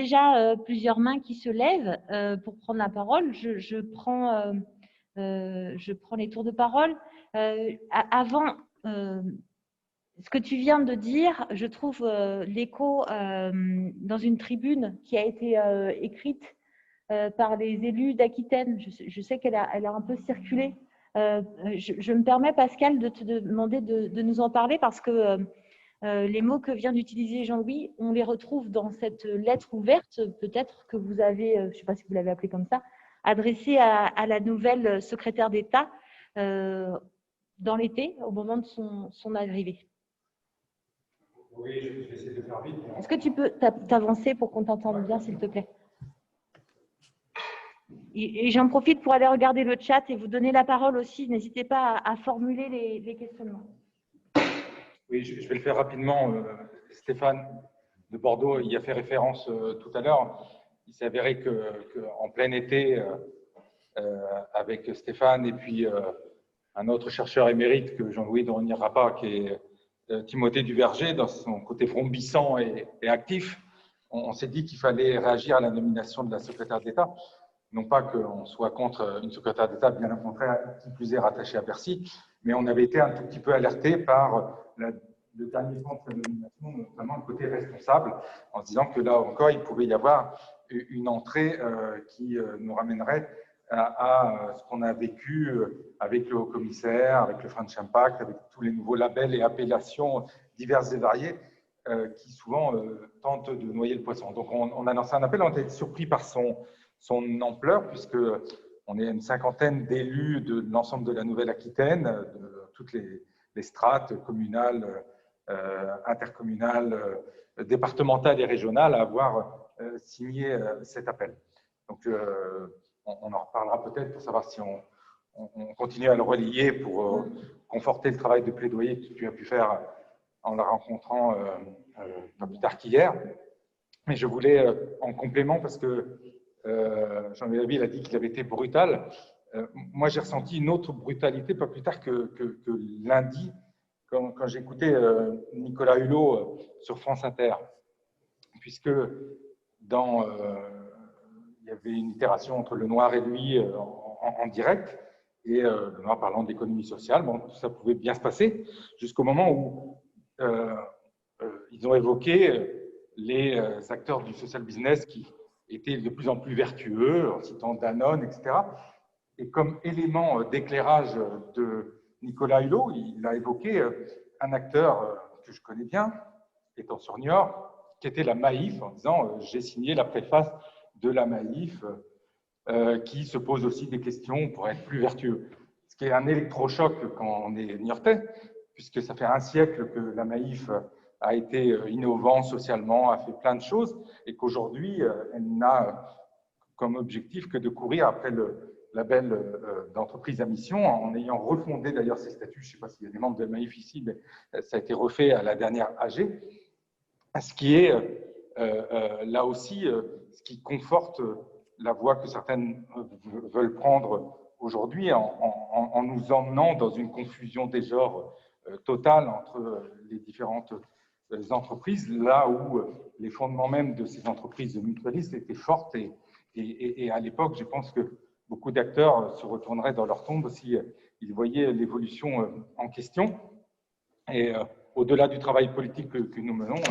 Déjà plusieurs mains qui se lèvent pour prendre la parole. Je prends les tours de parole. Avant, ce que tu viens de dire, je trouve l'écho dans une tribune qui a été écrite par les élus d'Aquitaine. Je sais qu'elle a un peu circulé. Je me permets, Pascal, de te demander de nous en parler parce que les mots que vient d'utiliser Jean-Louis, on les retrouve dans cette lettre ouverte, peut-être que vous avez, je ne sais pas si vous l'avez appelée comme ça, adressée à la nouvelle secrétaire d'État dans l'été, au moment de son arrivée. Oui, je vais essayer de faire vite. Est-ce que tu peux t'avancer pour qu'on t'entende bien, s'il te plaît? Et j'en profite pour aller regarder le chat et vous donner la parole aussi. N'hésitez pas à formuler les questionnements. Oui, je vais le faire rapidement. Stéphane de Bordeaux y a fait référence tout à l'heure. Il s'est avéré qu'en plein été, avec Stéphane et puis un autre chercheur émérite que Jean-Louis ne reniera pas, qui est Timothée Duverger, dans son côté vrombissant et actif, on s'est dit qu'il fallait réagir à la nomination de la secrétaire d'État. Non pas qu'on soit contre une secrétaire d'État, bien au contraire, qui plus est rattachée à Bercy, mais on avait été un tout petit peu alerté par le dernier temps de sa nomination, notamment le côté responsable, en se disant que là encore, il pouvait y avoir une entrée qui nous ramènerait à ce qu'on a vécu avec le haut-commissaire, avec le French Impact, avec tous les nouveaux labels et appellations diverses et variées qui souvent tentent de noyer le poisson. Donc on a lancé un appel, on a été surpris par son ampleur, puisqu'on est une cinquantaine d'élus de l'ensemble de la Nouvelle-Aquitaine, de toutes les strates communales, intercommunales, départementales et régionales à avoir signé cet appel. Donc, on en reparlera peut-être pour savoir si on continue à le relayer pour conforter le travail de plaidoyer que tu as pu faire en la rencontrant pas plus tard qu'hier. Mais je voulais, en complément, parce que Jean-Louis Labille a dit qu'il avait été brutal, moi j'ai ressenti une autre brutalité pas plus tard que lundi, quand j'écoutais Nicolas Hulot sur France Inter, puisque il y avait une itération entre Lenoir et lui en direct, et Lenoir parlant d'économie sociale. Bon, tout ça pouvait bien se passer, jusqu'au moment où ils ont évoqué les acteurs du social business qui étaient de plus en plus vertueux, en citant Danone, etc. Et comme élément d'éclairage de Nicolas Hulot, il a évoqué un acteur que je connais bien, étant sur Niort, qui était la Maïf, en disant j'ai signé la préface de la Maïf, qui se pose aussi des questions pour être plus vertueux. Ce qui est un électrochoc quand on est niortais, puisque ça fait un siècle que la Maïf a été innovant socialement, a fait plein de choses, et qu'aujourd'hui, elle n'a comme objectif que de courir après le label d'entreprise à mission, en ayant refondé d'ailleurs ses statuts. Je ne sais pas s'il y a des membres de la Maïf ici, mais ça a été refait à la dernière AG, ce qui est là aussi ce qui conforte la voie que certaines veulent prendre aujourd'hui en nous emmenant dans une confusion des genres totale entre les différentes entreprises, là où les fondements même de ces entreprises mutualistes étaient fortes et à l'époque, je pense que beaucoup d'acteurs se retourneraient dans leur tombe si ils voyaient l'évolution en question. Et au-delà du travail politique que nous menons,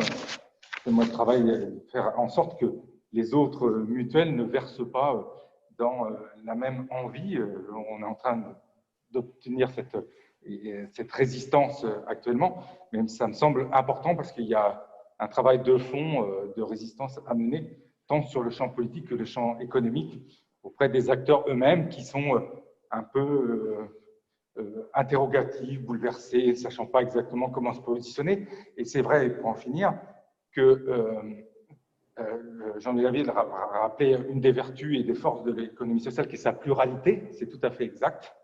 c'est moi le travail de faire en sorte que les autres mutuelles ne versent pas dans la même envie. On est en train d'obtenir cette résistance actuellement, mais ça me semble important parce qu'il y a un travail de fond de résistance à mener, tant sur le champ politique que le champ économique, auprès des acteurs eux-mêmes qui sont un peu interrogatifs, bouleversés, ne sachant pas exactement comment se positionner. Et c'est vrai, pour en finir, que Jean-Louis Labille a rappelé une des vertus et des forces de l'économie sociale, qui est sa pluralité, c'est tout à fait exact.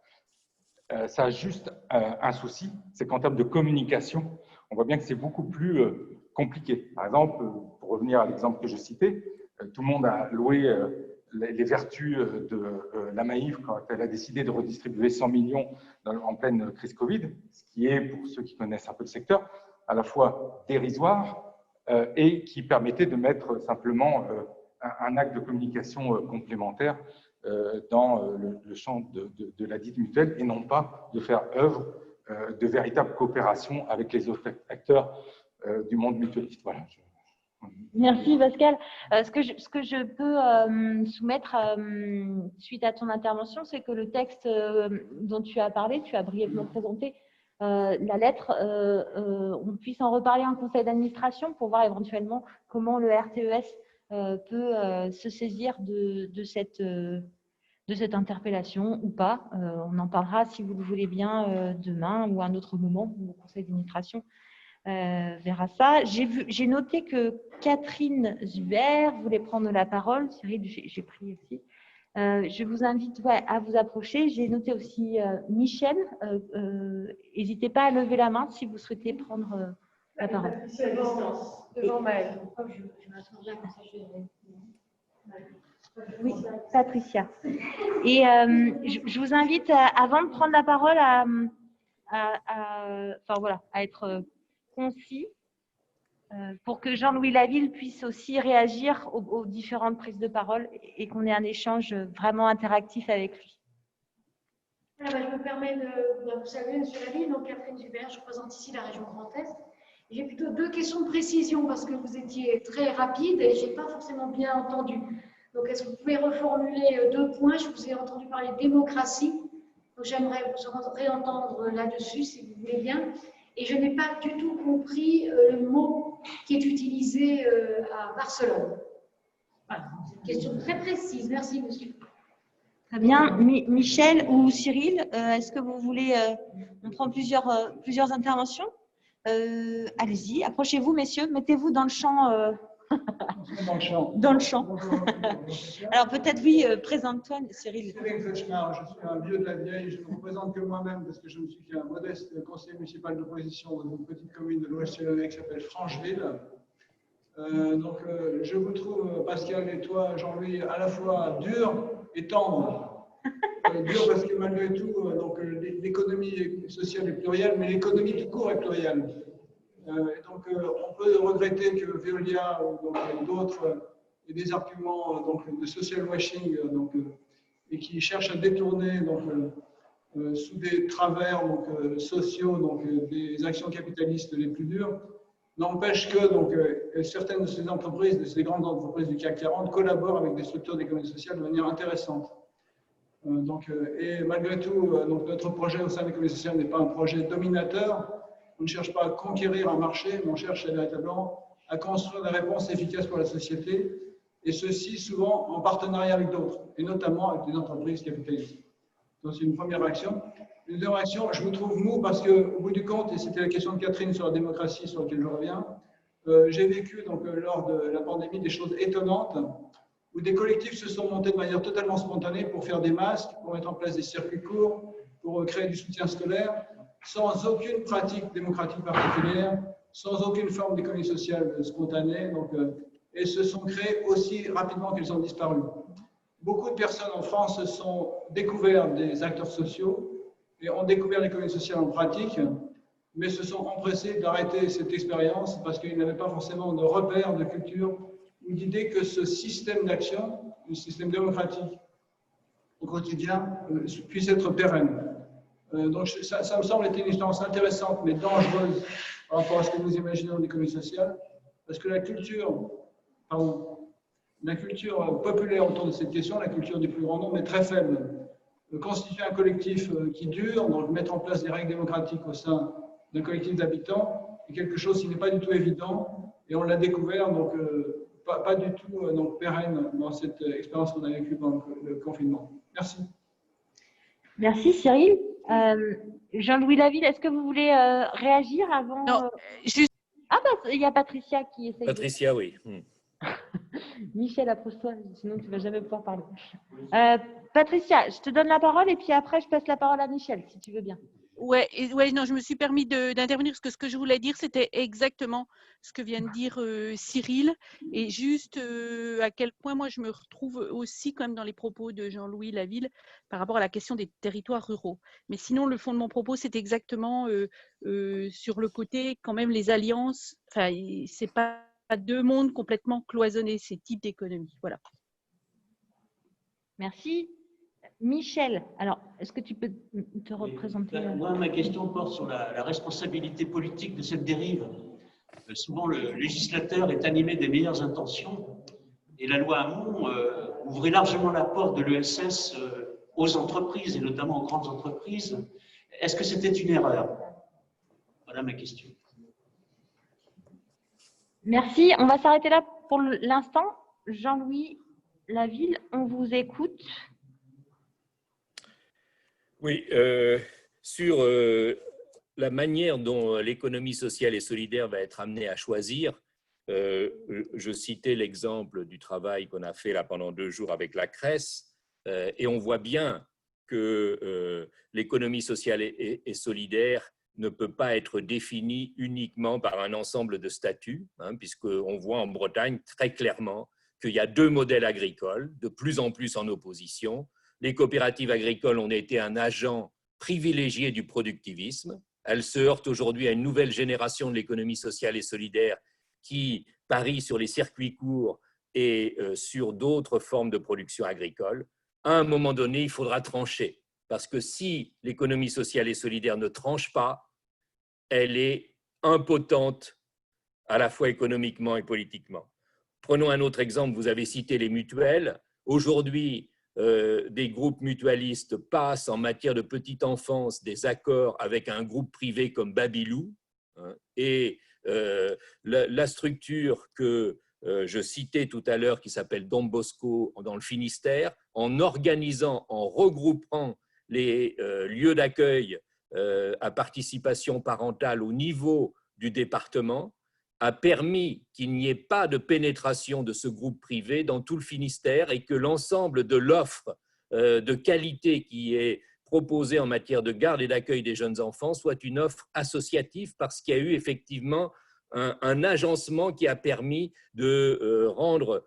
Ça a juste un souci, c'est qu'en termes de communication, on voit bien que c'est beaucoup plus compliqué. Par exemple, pour revenir à l'exemple que je citais, tout le monde a loué les vertus de la Maïf quand elle a décidé de redistribuer 100 millions en pleine crise Covid, ce qui est, pour ceux qui connaissent un peu le secteur, à la fois dérisoire et qui permettait de mettre simplement un acte de communication complémentaire dans le champ de la dite mutuelle et non pas de faire œuvre de véritable coopération avec les autres acteurs du monde mutualiste. Voilà. Merci Pascal. Ce que je peux soumettre suite à ton intervention, c'est que le texte dont tu as parlé, tu as brièvement présenté la lettre, on puisse en reparler en conseil d'administration pour voir éventuellement comment le RTES peut se saisir de cette interpellation ou pas. On en parlera si vous le voulez bien demain ou à un autre moment où le conseil d'administration verra ça. J'ai noté que Catherine Zuber voulait prendre la parole. Cyril, j'ai pris aussi. Je vous invite à vous approcher. J'ai noté aussi Michel. N'hésitez pas à lever la main si vous souhaitez prendre la parole. Devant Maëlle. Oui, Patricia. Et je vous invite, avant de prendre la parole, à être concis pour que Jean-Louis Laville puisse aussi réagir aux différentes prises de parole et qu'on ait un échange vraiment interactif avec lui. Voilà, je me permets de vous saluer, M. Laville. Donc, Catherine Zuber, je représente ici la région Grand Est. J'ai plutôt deux questions de précision parce que vous étiez très rapide et je n'ai pas forcément bien entendu. Donc, est-ce que vous pouvez reformuler deux points? Je vous ai entendu parler de démocratie. Donc, j'aimerais vous réentendre là-dessus, si vous voulez bien. Et je n'ai pas du tout compris le mot qui est utilisé à Barcelone. Voilà, c'est une question très précise. Merci, monsieur. Très bien. Michel ou Cyril, est-ce que vous voulez… on prend plusieurs interventions. Allez-y, approchez-vous, messieurs. Mettez-vous dans le champ. Dans le champ. Dans le champ. Alors peut-être, oui, présente-toi, Cyril. Cyril Kretschmar, je suis un vieux de la vieille, je ne me représente que moi-même parce que je ne suis qu'un modeste conseiller municipal d'opposition dans une petite commune de l'Ouest lyonnais qui s'appelle Francheville. Je vous trouve, Pascal et toi, Jean-Louis, à la fois dur et tendre. Dur parce que malgré tout, l'économie sociale est plurielle, mais l'économie tout court est plurielle. On peut regretter que Veolia ou d'autres aient des arguments de social washing et qui cherchent à détourner sous des travers sociaux des actions capitalistes les plus dures. N'empêche que certaines de ces entreprises, de ces grandes entreprises du CAC 40, collaborent avec des structures d'économie sociale de manière intéressante. Et malgré tout, notre projet au sein de l'économie sociale n'est pas un projet dominateur. On ne cherche pas à conquérir un marché, mais on cherche véritablement à construire des réponses efficaces pour la société, et ceci souvent en partenariat avec d'autres, et notamment avec des entreprises capitalistes. Donc c'est une première action. Une deuxième action, je vous trouve mou parce qu'au bout du compte, et c'était la question de Catherine sur la démocratie sur laquelle je reviens, j'ai vécu lors de la pandémie des choses étonnantes, où des collectifs se sont montés de manière totalement spontanée pour faire des masques, pour mettre en place des circuits courts, pour créer du soutien scolaire, sans aucune pratique démocratique particulière, sans aucune forme d'économie sociale spontanée, et se sont créés aussi rapidement qu'ils ont disparu. Beaucoup de personnes en France se sont découvertes des acteurs sociaux et ont découvert l'économie sociale en pratique, mais se sont empressés d'arrêter cette expérience parce qu'ils n'avaient pas forcément de repères, de culture ou d'idée que ce système d'action, le système démocratique au quotidien, puisse être pérenne. Ça me semble être une expérience intéressante mais dangereuse par rapport à ce que nous imaginons de l'économie sociale, parce que la culture populaire autour de cette question, la culture du plus grand nombre, est très faible. Constituer un collectif qui dure, donc mettre en place des règles démocratiques au sein d'un collectif d'habitants, est quelque chose qui n'est pas du tout évident, et on l'a découvert, pas du tout pérenne dans cette expérience qu'on a vécue pendant le confinement. Merci. Merci Cyril. Jean-Louis Laville, est-ce que vous voulez réagir avant? Non, juste… Ah, il y a Patricia qui essaie. Patricia, oui. Michel, approche-toi, sinon tu ne vas jamais pouvoir parler. Patricia, je te donne la parole et puis après, je passe la parole à Michel, si tu veux bien. Ouais, non, je me suis permis d'intervenir parce que ce que je voulais dire, c'était exactement ce que vient de dire Cyril, et juste à quel point moi je me retrouve aussi quand même dans les propos de Jean-Louis Laville par rapport à la question des territoires ruraux. Mais sinon, le fond de mon propos, c'est exactement sur le côté quand même les alliances. Enfin, c'est pas pas deux mondes complètement cloisonnés, ces types d'économies. Voilà. Merci. Michel, alors, est-ce que tu peux te représenter? Moi, ma question porte sur la responsabilité politique de cette dérive. Souvent, le législateur est animé des meilleures intentions et la loi Hamon ouvrait largement la porte de l'ESS aux entreprises et notamment aux grandes entreprises. Est-ce que c'était une erreur? Voilà ma question. Merci. On va s'arrêter là pour l'instant. Jean-Louis Laville, on vous écoute. Oui, sur la manière dont l'économie sociale et solidaire va être amenée à choisir, je citais l'exemple du travail qu'on a fait là pendant 2 jours avec la CRES, et on voit bien que l'économie sociale et solidaire ne peut pas être définie uniquement par un ensemble de statuts, puisqu'on voit en Bretagne très clairement qu'il y a 2 modèles agricoles, de plus en plus en opposition. Les coopératives agricoles ont été un agent privilégié du productivisme. Elles se heurtent aujourd'hui à une nouvelle génération de l'économie sociale et solidaire qui parie sur les circuits courts et sur d'autres formes de production agricole. À un moment donné, il faudra trancher, parce que si l'économie sociale et solidaire ne tranche pas, elle est impotente à la fois économiquement et politiquement. Prenons un autre exemple, vous avez cité les mutuelles. Aujourd'hui, des groupes mutualistes passent en matière de petite enfance des accords avec un groupe privé comme Babylou, et la structure que je citais tout à l'heure qui s'appelle Don Bosco dans le Finistère, en organisant, en regroupant les lieux d'accueil à participation parentale au niveau du département, a permis qu'il n'y ait pas de pénétration de ce groupe privé dans tout le Finistère et que l'ensemble de l'offre de qualité qui est proposée en matière de garde et d'accueil des jeunes enfants soit une offre associative, parce qu'il y a eu effectivement un agencement qui a permis de rendre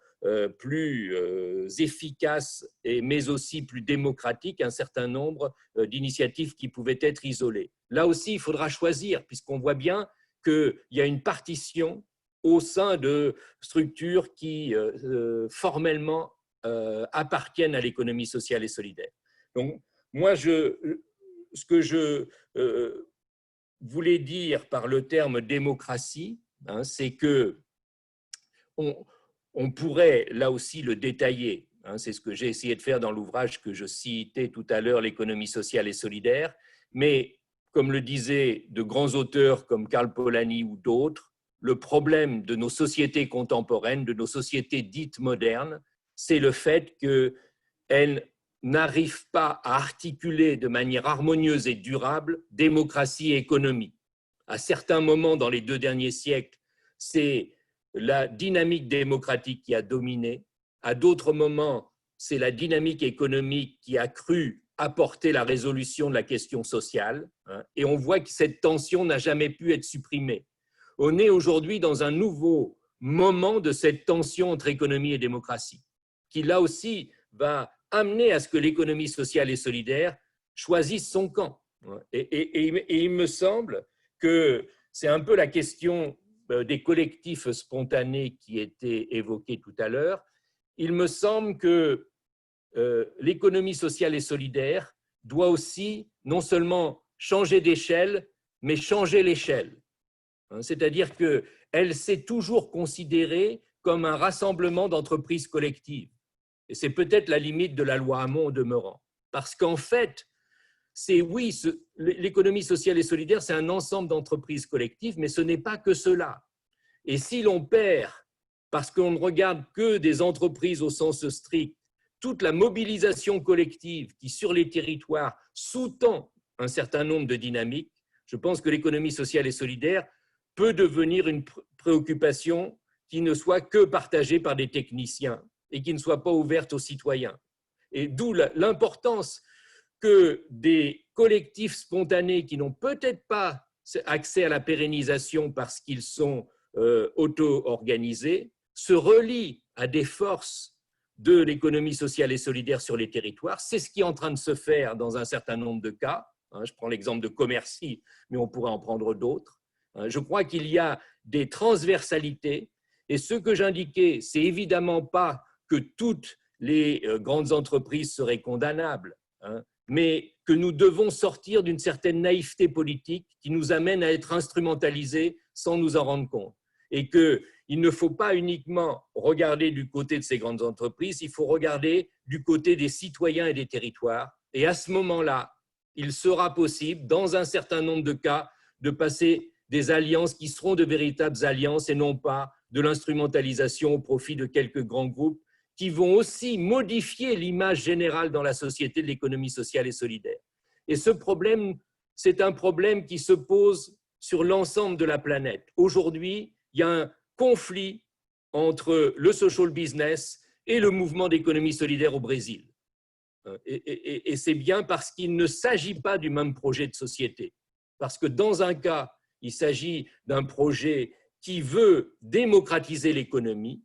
plus efficace mais aussi plus démocratique un certain nombre d'initiatives qui pouvaient être isolées. Là aussi, il faudra choisir, puisqu'on voit bien qu'il y a une partition au sein de structures qui formellement appartiennent à l'économie sociale et solidaire. Donc, moi, ce que je voulais dire par le terme démocratie, c'est que on pourrait là aussi le détailler. C'est ce que j'ai essayé de faire dans l'ouvrage que je citais tout à l'heure, l'économie sociale et solidaire, mais comme le disaient de grands auteurs comme Karl Polanyi ou d'autres, le problème de nos sociétés contemporaines, de nos sociétés dites modernes, c'est le fait qu'elles n'arrivent pas à articuler de manière harmonieuse et durable démocratie et économie. À certains moments dans les 2 derniers siècles, c'est la dynamique démocratique qui a dominé. À d'autres moments, c'est la dynamique économique qui a cru apporter la résolution de la question sociale, et on voit que cette tension n'a jamais pu être supprimée. On est aujourd'hui dans un nouveau moment de cette tension entre économie et démocratie, qui là aussi va amener à ce que l'économie sociale et solidaire choisisse son camp. Et il me semble que c'est un peu la question des collectifs spontanés qui était évoquée tout à l'heure. Il me semble que l'économie sociale et solidaire doit aussi non seulement changer d'échelle, mais changer l'échelle. C'est-à-dire qu'elle s'est toujours considérée comme un rassemblement d'entreprises collectives. Et c'est peut-être la limite de la loi Hamon au demeurant. Parce qu'en fait, l'économie sociale et solidaire, c'est un ensemble d'entreprises collectives, mais ce n'est pas que cela. Et si l'on perd, parce qu'on ne regarde que des entreprises au sens strict, toute la mobilisation collective qui, sur les territoires, sous-tend un certain nombre de dynamiques, je pense que l'économie sociale et solidaire peut devenir une préoccupation qui ne soit que partagée par des techniciens et qui ne soit pas ouverte aux citoyens. Et d'où l'importance que des collectifs spontanés qui n'ont peut-être pas accès à la pérennisation parce qu'ils sont auto-organisés se relient à des forces de l'économie sociale et solidaire sur les territoires. C'est ce qui est en train de se faire dans un certain nombre de cas. Je prends l'exemple de Commercy, mais on pourrait en prendre d'autres. Je crois qu'il y a des transversalités Et ce que j'indiquais, c'est évidemment pas que toutes les grandes entreprises seraient condamnables, hein, mais que nous devons sortir d'une certaine naïveté politique qui nous amène à être instrumentalisés sans nous en rendre compte. Et qu'il ne faut pas uniquement regarder du côté de ces grandes entreprises, il faut regarder du côté des citoyens et des territoires. Et à ce moment-là, il sera possible, dans un certain nombre de cas, de passer des alliances qui seront de véritables alliances et non pas de l'instrumentalisation au profit de quelques grands groupes qui vont aussi modifier l'image générale dans la société de l'économie sociale et solidaire. Et ce problème, c'est un problème qui se pose sur l'ensemble de la planète. Aujourd'hui, il y a un conflit entre le social business et le mouvement d'économie solidaire au Brésil. Et c'est bien parce qu'il ne s'agit pas du même projet de société. Parce que dans un cas, il s'agit d'un projet qui veut démocratiser l'économie,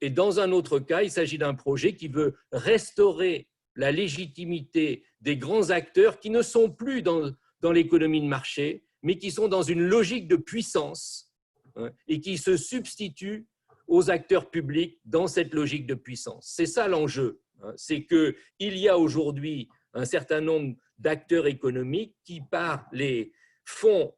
et dans un autre cas, il s'agit d'un projet qui veut restaurer la légitimité des grands acteurs qui ne sont plus dans l'économie de marché, mais qui sont dans une logique de puissance, hein, et qui se substituent aux acteurs publics dans cette logique de puissance. C'est ça l'enjeu, hein, c'est qu'il y a aujourd'hui un certain nombre d'acteurs économiques qui, par les fonds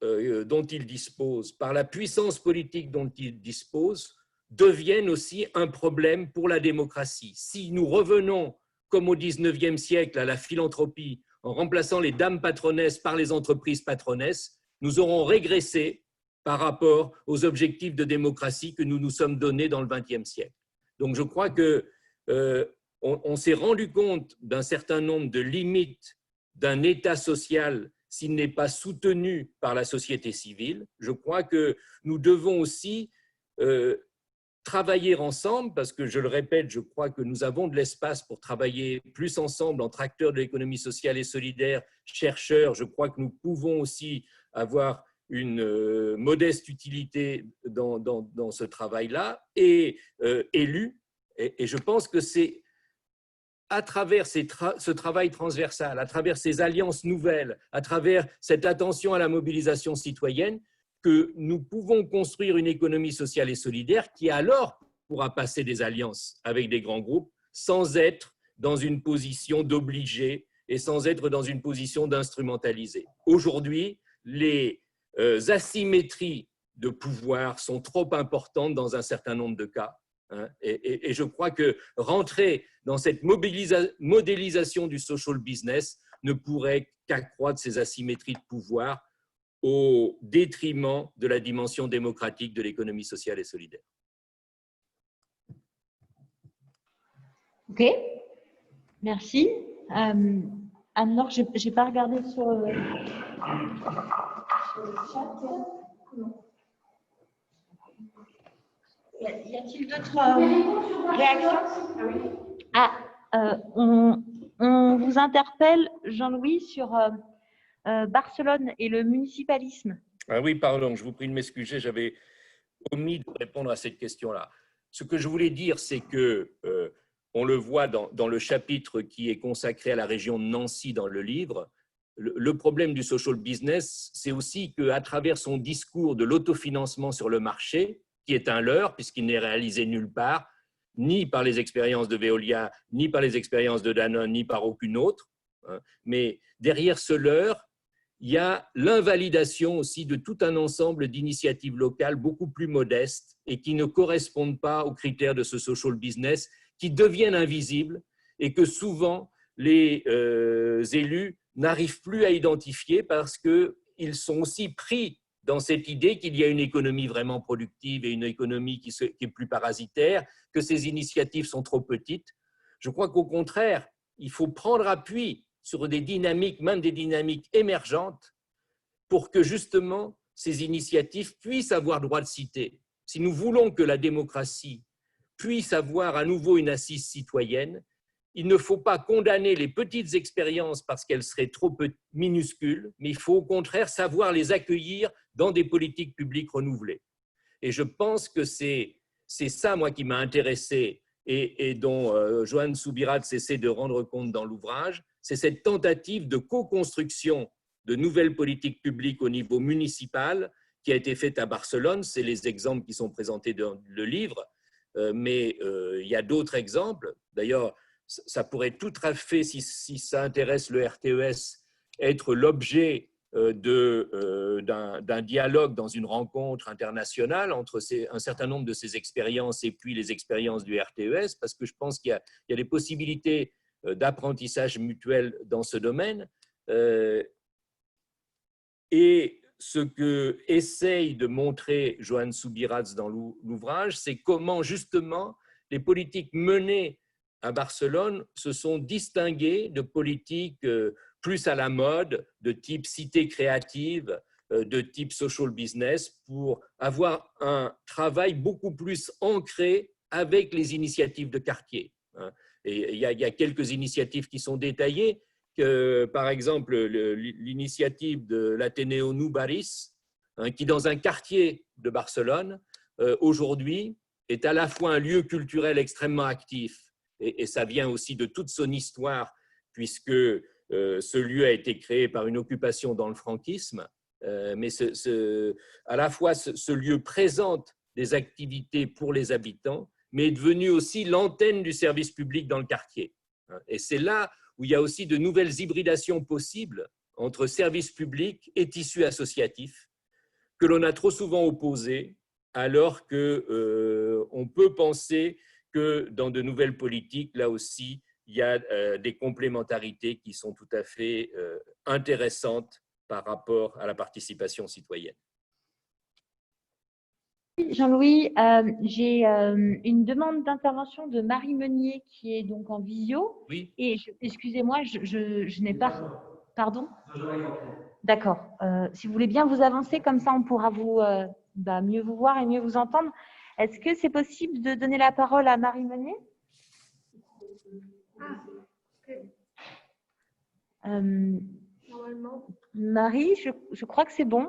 dont ils disposent, par la puissance politique dont ils disposent, deviennent aussi un problème pour la démocratie. Si nous revenons, comme au XIXe siècle, à la philanthropie, en remplaçant les dames patronesses par les entreprises patronesses, nous aurons régressé par rapport aux objectifs de démocratie que nous nous sommes donnés dans le XXe siècle. Donc je crois qu'on s'est rendu compte d'un certain nombre de limites d'un État social s'il n'est pas soutenu par la société civile. Je crois que nous devons aussi travailler ensemble, parce que, je le répète, je crois que nous avons de l'espace pour travailler plus ensemble entre acteurs de l'économie sociale et solidaire, chercheurs. Je crois que nous pouvons aussi avoir une modeste utilité dans ce travail-là, et élus. Et je pense que c'est à travers ce travail transversal, à travers ces alliances nouvelles, à travers cette attention à la mobilisation citoyenne, que nous pouvons construire une économie sociale et solidaire qui alors pourra passer des alliances avec des grands groupes sans être dans une position d'obligé et sans être dans une position d'instrumentalisé. Aujourd'hui, les asymétries de pouvoir sont trop importantes dans un certain nombre de cas. Et je crois que rentrer dans cette modélisation du social business ne pourrait qu'accroître ces asymétries de pouvoir au détriment de la dimension démocratique de l'économie sociale et solidaire. Ok, merci. Anne-Laure, je n'ai pas regardé sur le chat. Y a-t-il d'autres réactions? On vous interpelle, Jean-Louis, sur Barcelone et le municipalisme. Ah oui, pardon, je vous prie de m'excuser, j'avais omis de répondre à cette question-là. Ce que je voulais dire, c'est que, on le voit dans le chapitre qui est consacré à la région de Nancy dans le livre, le problème du social business, c'est aussi qu'à travers son discours de l'autofinancement sur le marché, qui est un leurre, puisqu'il n'est réalisé nulle part, ni par les expériences de Veolia, ni par les expériences de Danone, ni par aucune autre. Mais derrière ce leurre, il y a l'invalidation aussi de tout un ensemble d'initiatives locales beaucoup plus modestes et qui ne correspondent pas aux critères de ce social business, qui deviennent invisibles et que souvent les élus n'arrivent plus à identifier parce qu'ils sont aussi pris dans cette idée qu'il y a une économie vraiment productive et une économie qui est plus parasitaire, que ces initiatives sont trop petites. Je crois qu'au contraire, il faut prendre appui sur des dynamiques, même des dynamiques émergentes, pour que justement ces initiatives puissent avoir droit de cité. Si nous voulons que la démocratie puisse avoir à nouveau une assise citoyenne, il ne faut pas condamner les petites expériences parce qu'elles seraient trop minuscules, mais il faut au contraire savoir les accueillir dans des politiques publiques renouvelées. Et je pense que c'est ça, moi, qui m'a intéressé et dont Joanne Soubirats essaie de rendre compte dans l'ouvrage, c'est cette tentative de co-construction de nouvelles politiques publiques au niveau municipal qui a été faite à Barcelone. C'est les exemples qui sont présentés dans le livre, mais il y a d'autres exemples. D'ailleurs, ça pourrait tout à fait, si ça intéresse le RTES, être l'objet d'un dialogue dans une rencontre internationale entre un certain nombre de ces expériences et puis les expériences du RTES, parce que je pense qu'il y a des possibilités d'apprentissage mutuel dans ce domaine. Et ce que essaye de montrer Johan Subirats dans l'ouvrage, c'est comment justement les politiques menées à Barcelone se sont distinguées de politiques plus à la mode, de type cité créative, de type social business, pour avoir un travail beaucoup plus ancré avec les initiatives de quartier. Et il y a quelques initiatives qui sont détaillées, par exemple l'initiative de l'Ateneo Nou Barris, qui dans un quartier de Barcelone, aujourd'hui, est à la fois un lieu culturel extrêmement actif, et ça vient aussi de toute son histoire, puisque ce lieu a été créé par une occupation dans le franquisme, mais à la fois ce lieu présente des activités pour les habitants, mais est devenu aussi l'antenne du service public dans le quartier. Et c'est là où il y a aussi de nouvelles hybridations possibles entre service public et tissu associatif, que l'on a trop souvent opposés, alors qu'on peut penser que dans de nouvelles politiques, là aussi, il y a des complémentarités qui sont tout à fait intéressantes par rapport à la participation citoyenne. Jean-Louis, j'ai une demande d'intervention de Marie Meunier qui est donc en visio. Oui. Et excusez-moi, je n'ai pas… Pardon ? D'accord. Si vous voulez bien vous avancer, comme ça on pourra mieux vous voir et mieux vous entendre. Est-ce que c'est possible de donner la parole à Marie Meunier ? Normalement. Marie, je crois que c'est bon.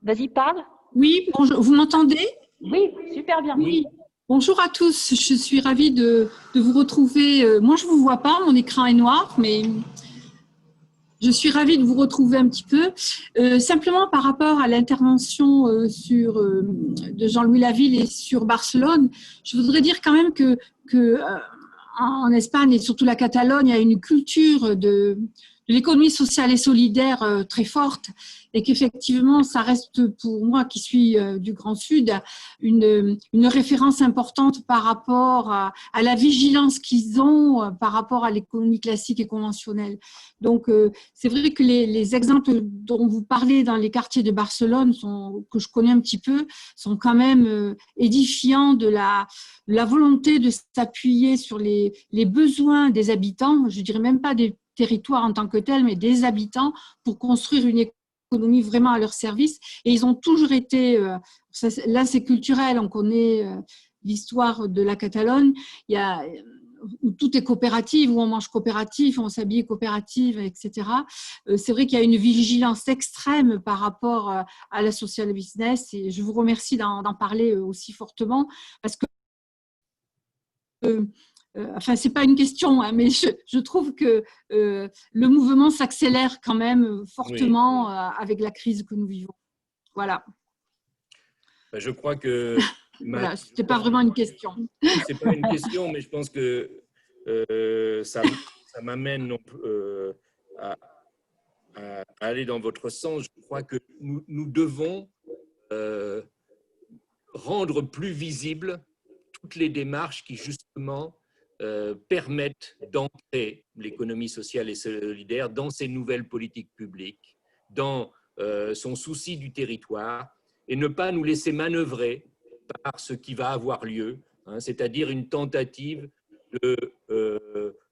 Vas-y, parle. Oui, bonjour, vous m'entendez? Oui, super bien. Oui. Bonjour à tous, je suis ravie de vous retrouver. Moi, je ne vous vois pas, mon écran est noir, mais je suis ravie de vous retrouver un petit peu. Simplement par rapport à l'intervention de Jean-Louis Laville et sur Barcelone, je voudrais dire quand même que en Espagne et surtout la Catalogne, il y a une culture de l'économie sociale et solidaire très forte, et qu'effectivement, ça reste pour moi qui suis du Grand Sud une référence importante par rapport à la vigilance qu'ils ont par rapport à l'économie classique et conventionnelle. Donc, c'est vrai que les exemples dont vous parlez dans les quartiers de Barcelone, que je connais un petit peu, sont quand même édifiants de la volonté de s'appuyer sur les besoins des habitants, je dirais même pas des territoires en tant que tel, mais des habitants pour construire une économie vraiment à leur service. Et ils ont toujours été, là c'est culturel, on connaît l'histoire de la Catalogne, où tout est coopérative, où on mange coopératif, où on s'habille coopérative, etc. C'est vrai qu'il y a une vigilance extrême par rapport à la social business, et je vous remercie d'en parler aussi fortement, parce que enfin, ce n'est pas une question, hein, mais je trouve que le mouvement s'accélère quand même fortement avec la crise que nous vivons. Voilà. Je crois que… Voilà, ce n'était pas vraiment une question. Ce n'est pas une question, mais je pense que ça m'amène à aller dans votre sens. Je crois que nous devons rendre plus visibles toutes les démarches qui, justement, permettent d'ancrer l'économie sociale et solidaire dans ces nouvelles politiques publiques, dans son souci du territoire, et ne pas nous laisser manœuvrer par ce qui va avoir lieu, hein, c'est-à-dire une tentative de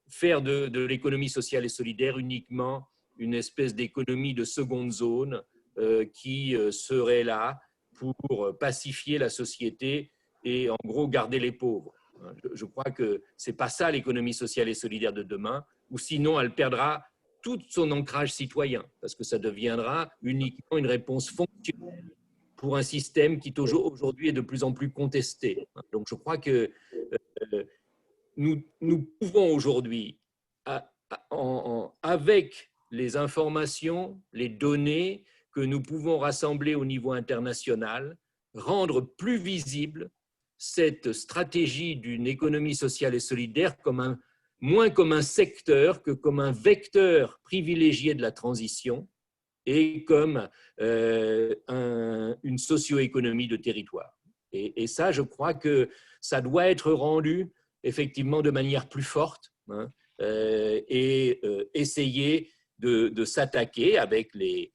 faire de l'économie sociale et solidaire uniquement une espèce d'économie de seconde zone qui serait là pour pacifier la société et en gros garder les pauvres. Je crois que ce n'est pas ça l'économie sociale et solidaire de demain, ou sinon elle perdra tout son ancrage citoyen, parce que ça deviendra uniquement une réponse fonctionnelle pour un système qui aujourd'hui est de plus en plus contesté. Donc je crois que nous pouvons aujourd'hui, avec les informations, les données que nous pouvons rassembler au niveau international, rendre plus visible cette stratégie d'une économie sociale et solidaire moins comme un secteur que comme un vecteur privilégié de la transition et comme une socio-économie de territoire. Et ça, je crois que ça doit être rendu effectivement de manière plus forte, hein, et essayer de s'attaquer avec les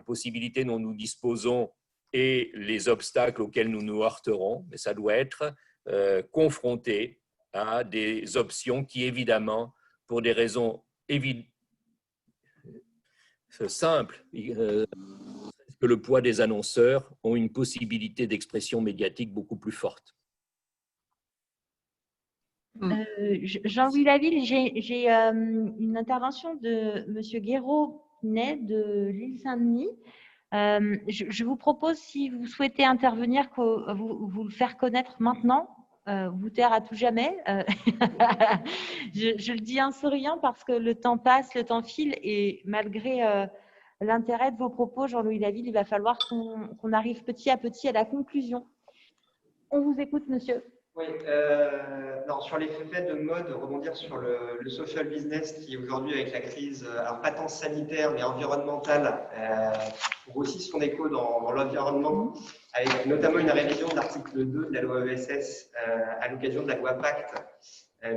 possibilités dont nous disposons et les obstacles auxquels nous nous heurterons, mais ça doit être confronté à des options qui, évidemment, pour des raisons simples, que le poids des annonceurs, ont une possibilité d'expression médiatique beaucoup plus forte. Jean-Louis Laville, j'ai une intervention de M. Guéraud-Pinet de l'île Saint-Denis. Je vous propose, si vous souhaitez intervenir, que vous le faire connaître maintenant, vous taire à tout jamais. Je le dis en souriant parce que le temps passe, le temps file, et malgré l'intérêt de vos propos, Jean-Louis Laville, il va falloir qu'on arrive petit à petit à la conclusion. On vous écoute, monsieur. Oui, sur l'effet de mode, rebondir sur le social business qui aujourd'hui, avec la crise, alors pas tant sanitaire mais environnementale, trouve aussi son écho dans l'environnement, avec notamment une révision de l'article 2 de la loi ESS à l'occasion de la loi Pacte,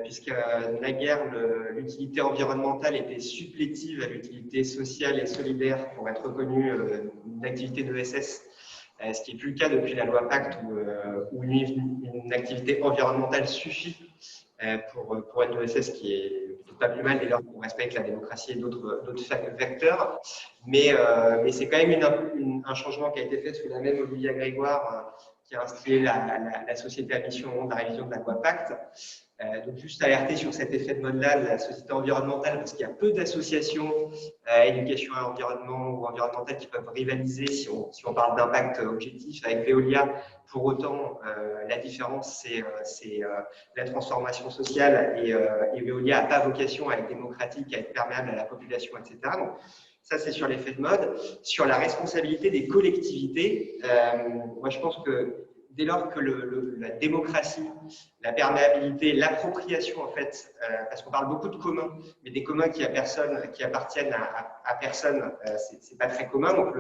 puisque naguère l'utilité environnementale était supplétive à l'utilité sociale et solidaire pour être reconnue une activité d'ESS. Ce qui n'est plus le cas depuis la loi Pacte où une activité environnementale suffit pour être ESS, qui est pas plus mal dès lors qu'on respecte la démocratie et d'autres vecteurs. Mais c'est quand même un changement qui a été fait sous la même Olivia Grégoire qui a instillé la société à mission de la révision de la loi Pacte. Donc juste alerter sur cet effet de mode-là de la société environnementale, parce qu'il y a peu d'associations éducation à l'environnement ou environnementale qui peuvent rivaliser si on parle d'impact objectif avec Veolia. Pour autant, la différence, c'est la transformation sociale, et Veolia n'a pas vocation à être démocratique, à être perméable à la population, etc. Donc, ça, c'est sur l'effet de mode. Sur la responsabilité des collectivités, moi, je pense que dès lors que la démocratie, la perméabilité, l'appropriation, en fait, parce qu'on parle beaucoup de communs, mais des communs qui appartiennent à personne, c'est pas très commun. Donc,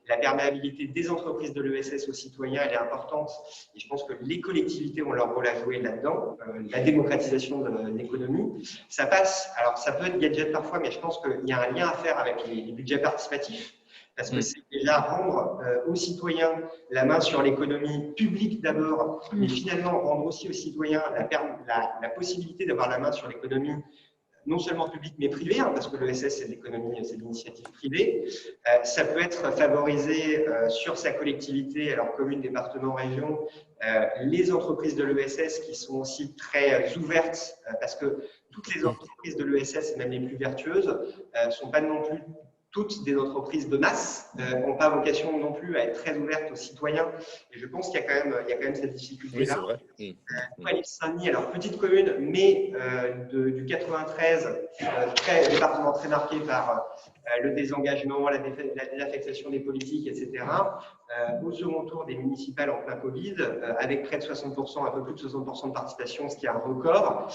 la perméabilité des entreprises de l'ESS aux citoyens, elle est importante. Et je pense que les collectivités ont leur rôle à jouer là-dedans. La démocratisation de l'économie, ça passe. Alors, ça peut être gadget parfois, mais je pense qu'il y a un lien à faire avec les budgets participatifs. Parce que c'est déjà rendre aux citoyens la main sur l'économie publique d'abord, mais finalement rendre aussi aux citoyens la possibilité d'avoir la main sur l'économie non seulement publique mais privée, parce que l'ESS c'est de l'économie, c'est de l'initiative privée. Ça peut être favorisé sur sa collectivité, alors commune, département, région, les entreprises de l'ESS qui sont aussi très ouvertes, parce que toutes les entreprises de l'ESS, même les plus vertueuses, ne sont pas non plus toutes des entreprises de masse, n'ont pas vocation non plus à être très ouvertes aux citoyens. Et je pense qu'il y a quand même cette difficulté-là. Oui, l'île Saint-Denis, alors petite commune, mais du 93, département très marqué par le désengagement, l'affectation des politiques, etc. Au second tour des municipales en plein Covid, avec près de 60%, un peu plus de 60% de participation, ce qui est un record.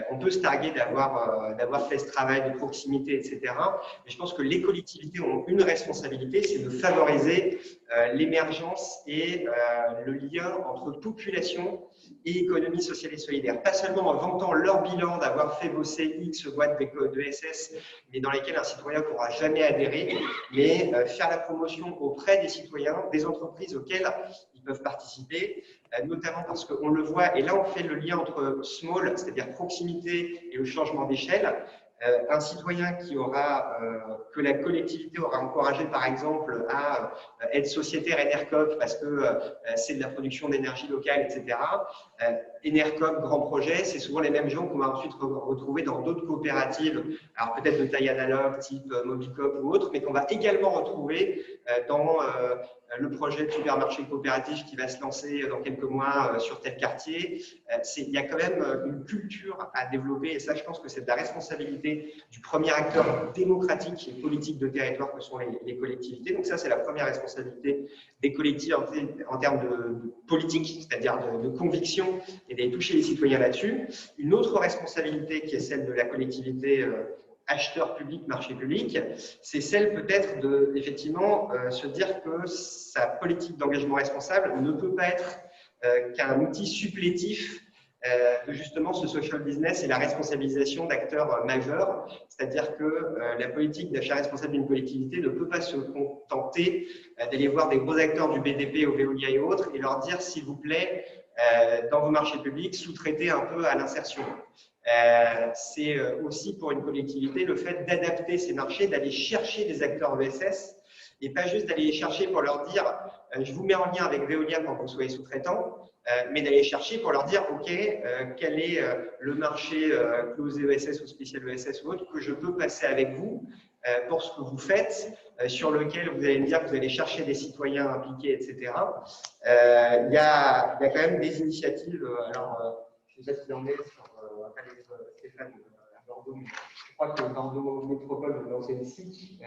On peut se targuer d'avoir fait ce travail de proximité, etc. Mais je pense que les collectivités ont une responsabilité, c'est de favoriser l'émergence et le lien entre population et économie sociale et solidaire. Pas seulement en vantant leur bilan d'avoir fait bosser X boîtes de SS, mais dans lesquelles un citoyen ne pourra jamais adhérer, mais faire la promotion auprès des citoyens, des entreprises auxquelles ils peuvent participer, notamment parce qu'on le voit, et là on fait le lien entre small, c'est-à-dire proximité, et le changement d'échelle. Un citoyen que la collectivité aura encouragé, par exemple, à être sociétaire ENERCOP parce que c'est de la production d'énergie locale, etc., Enercop, grand projet, c'est souvent les mêmes gens qu'on va ensuite retrouver dans d'autres coopératives, alors peut-être de taille analogue, type Mobicop ou autre, mais qu'on va également retrouver dans le projet de supermarché coopératif qui va se lancer dans quelques mois sur tel quartier. Il y a quand même une culture à développer, et ça, je pense que c'est de la responsabilité du premier acteur démocratique et politique de territoire que sont les collectivités. Donc ça, c'est la première responsabilité des collectivités en termes de politique, c'est-à-dire de conviction, et d'aller toucher les citoyens là-dessus. Une autre responsabilité qui est celle de la collectivité acheteur public, marché public, c'est celle peut-être de, effectivement, se dire que sa politique d'engagement responsable ne peut pas être qu'un outil supplétif de justement ce social business et la responsabilisation d'acteurs majeurs. C'est-à-dire que la politique d'achat responsable d'une collectivité ne peut pas se contenter d'aller voir des gros acteurs du BDP, au Veolia et autres et leur dire, s'il vous plaît, dans vos marchés publics, sous-traitez un peu à l'insertion. C'est aussi pour une collectivité le fait d'adapter ses marchés, d'aller chercher des acteurs ESS et pas juste d'aller les chercher pour leur dire je vous mets en lien avec Veolia quand vous soyez sous-traitant, mais d'aller chercher pour leur dire ok, quel est le marché closé ESS ou spécial ESS ou autre que je peux passer avec vous pour ce que vous faites, sur lequel vous allez me dire que vous allez chercher des citoyens impliqués, etc. Il y a quand même des initiatives, alors je ne sais pas s'il en est sur Stéphane à Bordeaux, mais je crois que Bordeaux Métropole veut lancer une SIC.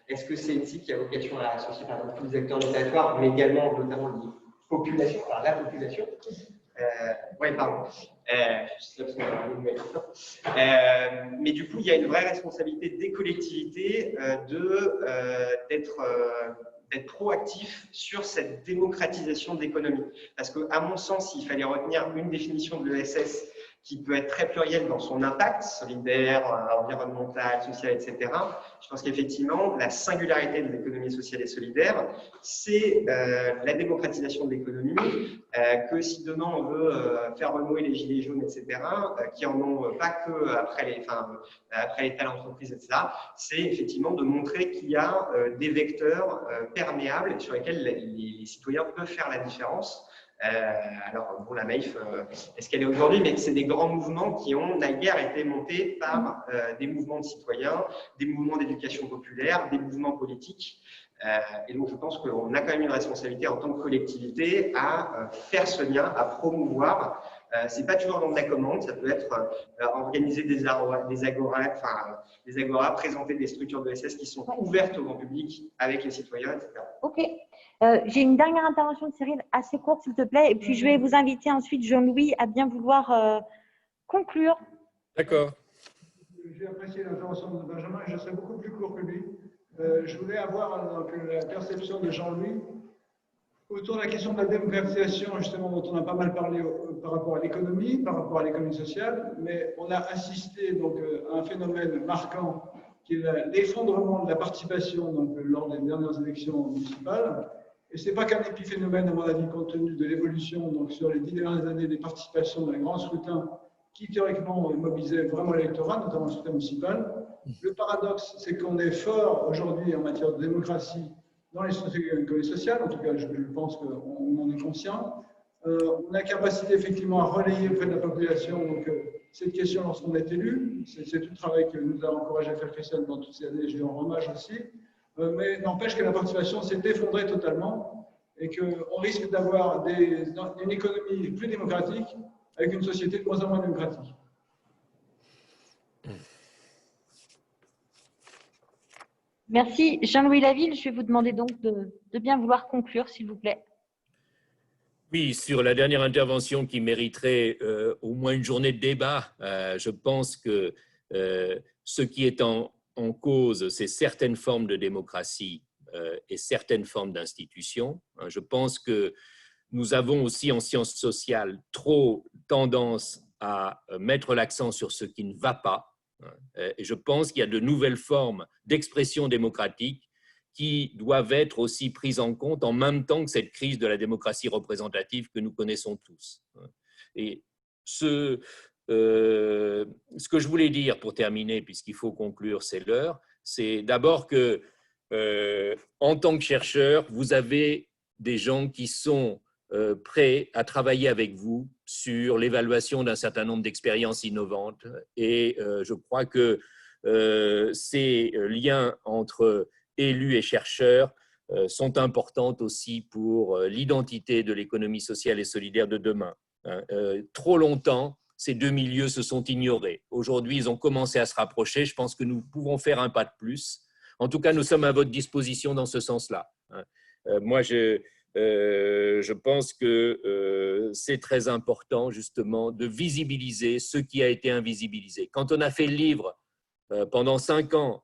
Est-ce que c'est une SIC qui a vocation à associer par exemple tous les acteurs du territoire, mais également notamment les populations, enfin la population? Oui, pardon. Mais du coup, il y a une vraie responsabilité des collectivités d'être proactif sur cette démocratisation de l'économie. Parce qu'à mon sens, il fallait retenir une définition de l'ESS qui peut être très plurielle dans son impact, solidaire, environnemental, social, etc. Je pense qu'effectivement, la singularité de l'économie sociale et solidaire, c'est la démocratisation de l'économie, que si demain on veut faire renouer les gilets jaunes, etc., qui en ont pas que après l'état d'entreprise, etc., c'est effectivement de montrer qu'il y a des vecteurs perméables sur lesquels les citoyens peuvent faire la différence. Alors, bon, la MAIF, est-ce qu'elle est aujourd'hui? Mais c'est des grands mouvements qui ont naguère été montés par des mouvements de citoyens, des mouvements d'éducation populaire, des mouvements politiques. Et donc, je pense qu'on a quand même une responsabilité en tant que collectivité à faire ce lien, à promouvoir. C'est pas toujours dans de la commande, ça peut être organiser des agoras, présenter des structures de SS qui sont ouvertes au grand public avec les citoyens, etc. Ok. J'ai une dernière intervention de Cyril, assez courte s'il te plaît, et puis je vais vous inviter ensuite, Jean-Louis, à bien vouloir conclure. D'accord. J'ai apprécié l'intervention de Benjamin et je serai beaucoup plus court que lui. Je voulais avoir donc, la perception de Jean-Louis autour de la question de la démocratisation, justement, dont on a pas mal parlé par rapport à l'économie, par rapport à l'économie sociale, mais on a assisté donc, à un phénomène marquant qui est l'effondrement de la participation donc, lors des dernières élections municipales. Et ce n'est pas qu'un épiphénomène, à mon avis, compte tenu de l'évolution donc sur les 10 dernières années des participations dans les grands scrutins qui, théoriquement, mobilisaient vraiment l'électorat, notamment le scrutin municipal. Le paradoxe, c'est qu'on est fort aujourd'hui en matière de démocratie dans les sociétés sociales, en tout cas, je pense qu'on en est conscient. On a capacité, effectivement, à relayer auprès de la population donc, cette question lorsqu'on est élu. C'est tout le travail que nous a encouragé à faire Christiane dans toutes ces années, je lui en hommage aussi. Mais n'empêche que la participation s'est effondrée totalement et qu'on risque d'avoir une économie plus démocratique avec une société de moins en moins démocratique. Merci. Jean-Louis Laville, je vais vous demander donc de bien vouloir conclure, s'il vous plaît. Oui, sur la dernière intervention qui mériterait au moins une journée de débat, je pense que ce qui est en cause, c'est certaines formes de démocratie et certaines formes d'institutions. Je pense que nous avons aussi en sciences sociales trop tendance à mettre l'accent sur ce qui ne va pas. Et je pense qu'il y a de nouvelles formes d'expression démocratique qui doivent être aussi prises en compte en même temps que cette crise de la démocratie représentative que nous connaissons tous. Et ce que je voulais dire pour terminer, puisqu'il faut conclure, c'est l'heure, c'est d'abord que en tant que chercheur, vous avez des gens qui sont prêts à travailler avec vous sur l'évaluation d'un certain nombre d'expériences innovantes. Et je crois que ces liens entre élus et chercheurs sont importantes aussi pour l'identité de l'économie sociale et solidaire de demain. Trop longtemps, ces deux milieux se sont ignorés. Aujourd'hui, ils ont commencé à se rapprocher. Je pense que nous pouvons faire un pas de plus. En tout cas, nous sommes à votre disposition dans ce sens-là. Moi, je pense que c'est très important, justement, de visibiliser ce qui a été invisibilisé. Quand on a fait le livre pendant 5 ans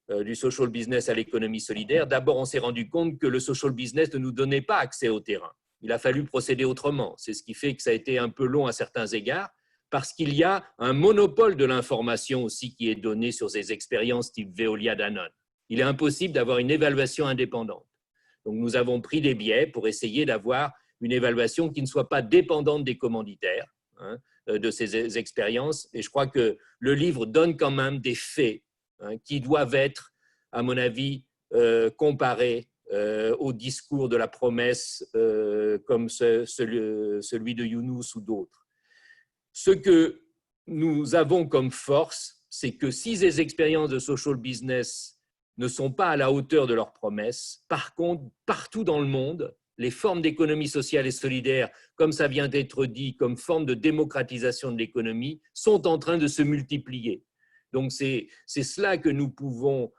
du social business à l'économie solidaire, d'abord, on s'est rendu compte que le social business ne nous donnait pas accès au terrain. Il a fallu procéder autrement. C'est ce qui fait que ça a été un peu long à certains égards, parce qu'il y a un monopole de l'information aussi qui est donné sur ces expériences type Veolia Danone. Il est impossible d'avoir une évaluation indépendante. Donc, nous avons pris des biais pour essayer d'avoir une évaluation qui ne soit pas dépendante des commanditaires de ces expériences. Et je crois que le livre donne quand même des faits qui doivent être, à mon avis, comparés au discours de la promesse comme celui de Younous ou d'autres. Ce que nous avons comme force, c'est que si ces expériences de social business ne sont pas à la hauteur de leurs promesses, par contre, partout dans le monde, les formes d'économie sociale et solidaire, comme ça vient d'être dit, comme forme de démocratisation de l'économie, sont en train de se multiplier. Donc, c'est cela que nous pouvons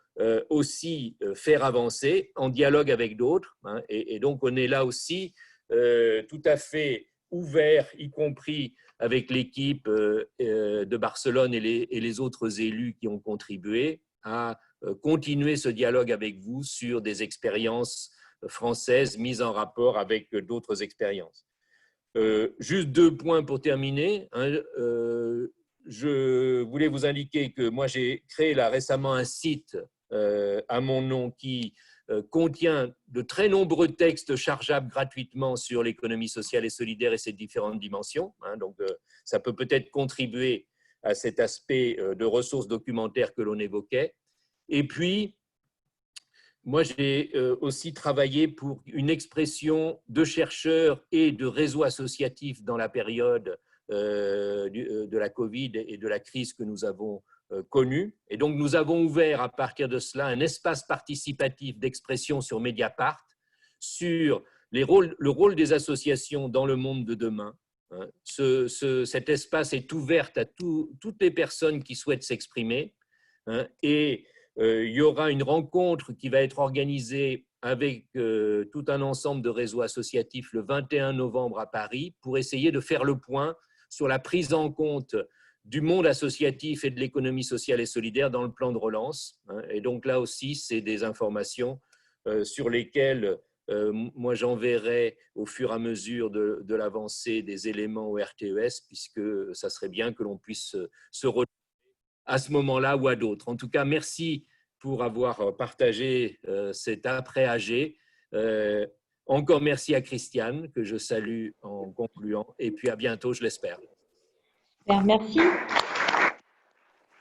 aussi faire avancer en dialogue avec d'autres. Et donc, on est là aussi tout à fait ouvert, y compris avec l'équipe de Barcelone et les autres élus qui ont contribué à continuer ce dialogue avec vous sur des expériences françaises mises en rapport avec d'autres expériences. Juste 2 points pour terminer. Je voulais vous indiquer que moi, j'ai créé là récemment un site à mon nom qui contient de très nombreux textes chargeables gratuitement sur l'économie sociale et solidaire et ses différentes dimensions. Donc, ça peut peut-être contribuer à cet aspect de ressources documentaires que l'on évoquait. Et puis, moi, j'ai aussi travaillé pour une expression de chercheurs et de réseaux associatifs dans la période de la Covid et de la crise que nous avons connue. Et donc, nous avons ouvert à partir de cela un espace participatif d'expression sur Mediapart sur le rôle des associations dans le monde de demain. Cet espace est ouvert à toutes les personnes qui souhaitent s'exprimer. Et il y aura une rencontre qui va être organisée avec tout un ensemble de réseaux associatifs le 21 novembre à Paris pour essayer de faire le point sur la prise en compte du monde associatif et de l'économie sociale et solidaire dans le plan de relance. Et donc là aussi, c'est des informations sur lesquelles moi j'enverrai au fur et à mesure de l'avancée des éléments au RTES, puisque ça serait bien que l'on puisse se retrouver à ce moment-là ou à d'autres. En tout cas, merci pour avoir partagé cet après-AG. Encore merci à Christiane, que je salue en concluant, et puis à bientôt, je l'espère. Merci.